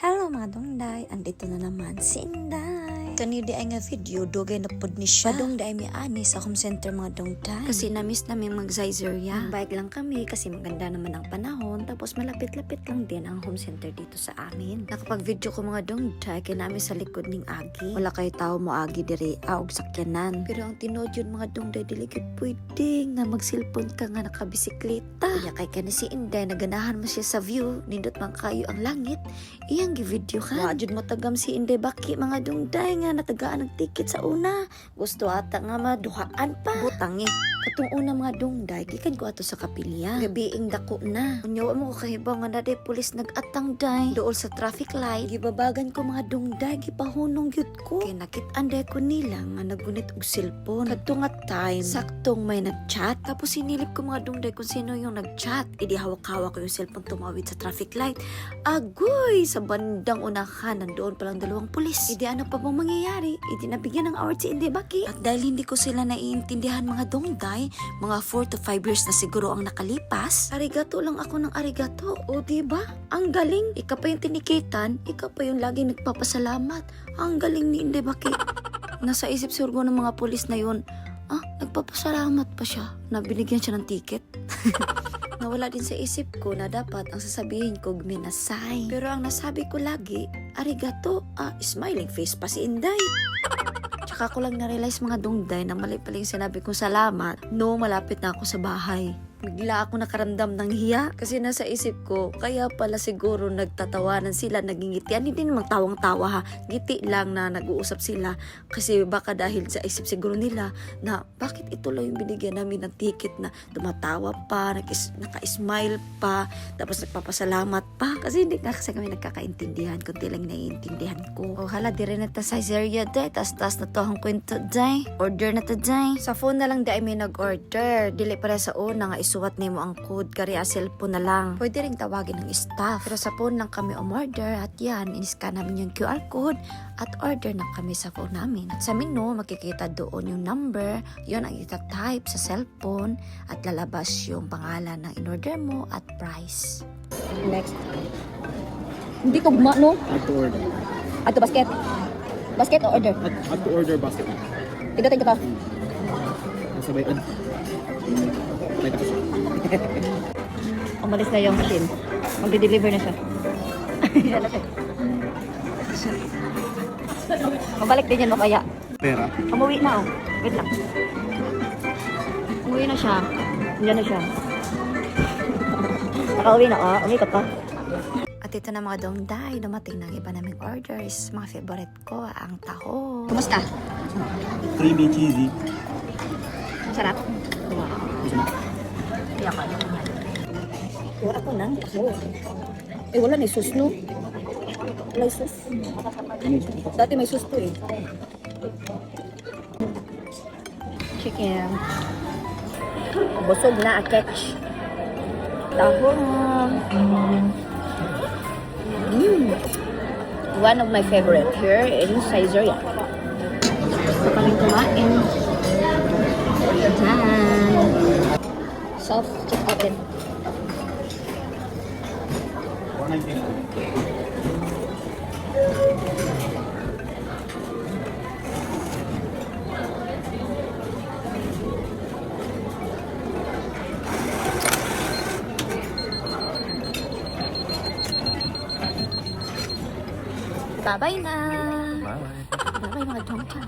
Hello mga dongday, andito na naman si Inday. Kanidi ay nga video, dugay na pod ni siya. Padongday mi ani sa home center mga dongday. Kasi na-miss namin mag-Zizerya. Bike lang kami kasi maganda naman ang panahon. Tapos malapit-lapit lang din ang home center dito sa amin. Nakapag-video ko mga dongday, kaya namin sa likod ning Agi. Wala kay tao mo Agi diri, og sakyanan. Pero ang tinod yun mga dongday, diligid pwede nga mag-cellphone ka nga nakabisikleta. Kaya kay kani si Inday, naganahan mo siya sa view, nindot man kayo ang langit. Iyang gi-video ka. Wajud mo tagam si Inday Baki mga dongday nga natagaan ng ticket sa una. Gusto ata nga maduhaan pa. Butangi. Katong una mga dongday, gikan ko ato sa kapilya. Gabiing dako na. Unyawa mo ko kahibaw nga naday pulis nag-atang day. Dool sa traffic light. Gibabagan ko mga dongday, gipahunong gyud ko. Kaya nakit-an day ko nila nga nagunit og cellphone. Kadto nga time, saktong may nag-chat. Tapos sinilip ko mga dongday kung sino yung nag-chat. Idi hawak-hawak ko yung cellphone tumawid sa traffic light. Agoy! Sa bandang unahan, nandoon palang dalawang pulis. Idi ano pa bang mangyayari? Idi nabigyan ng award si Inday Baki. At dahil hindi ko sila naiintindihan mga dongday, mga 4 to 5 years na siguro ang nakalipas, arigato lang ako ng arigato. O diba? Ang galing. Ika pa yung tinikitan, ika pa yung laging nagpapasalamat. Ang galing ni Inday Baki. Nasa isip siguro ng mga pulis na yun, nagpapasalamat pa siya na binigyan siya ng ticket. Nawala din sa isip ko na dapat ang sasabihin ko gminasay. Pero ang nasabi ko lagi, arigato, smiling face pa si Inday. Tsaka ko lang na-realize mga dongday na mali pala yung sinabi kong salamat no malapit na ako sa bahay. Bigla ako nakaramdam ng hiya kasi nasa isip ko, kaya pala siguro nagtatawanan sila, nagingitian. Hindi namang tawang-tawa ha, ngiti lang na nag-uusap sila kasi baka dahil sa isip siguro nila na bakit ito lang yung binigyan namin ng ticket na tumatawa pa, naka-smile pa, tapos nagpapasalamat pa kasi hindi kasi kami nagkakaintindihan, kundi lang naiintindihan ko. O hala, di rin na ta sa Zizerya day, tas na to ang kwento day, order na to day. Sa phone na lang day may nag-order, dili para sa una nga suwat nimo ang code kari a cellphone na lang. Pwede ring tawagin ng staff. Pero sa phone lang kami umorder at yan, in-scan namin yung QR code at order na kami sa phone namin. At sa menu, makikita doon yung number, yun ang ita-type sa cellphone at lalabas yung pangalan ng in-order mo at price. Next. Hindi ko guma, no? Add to order. Ato basket. Basket o order? Add to order basket. Tigdating ka pa. Sabay add. May tapos. Umalis na yung machine. Magde-deliver na siya. Mabalik din yan mamaya. Pera. Umuwi na, oh. Wait lang. Umuwi na siya. Diyan na siya. Nakauwi na, oh. Uwi ka pa. At ito na mga dongday, dumating ng iba naming orders. Mga favorite ko, ang taho. Kumusta? Creamy cheesy. Sarap? Kaya ka. Wala ko na. Wala na sus, no? Wala sus. Dati may sus to eh. Chicken. Busog na, catch. Tahong. One of my favorite here in Zizerya. Gusto kaming kumain. Yan. Self-check open. Bye-bye na! Bye. Bye-bye mga dongday.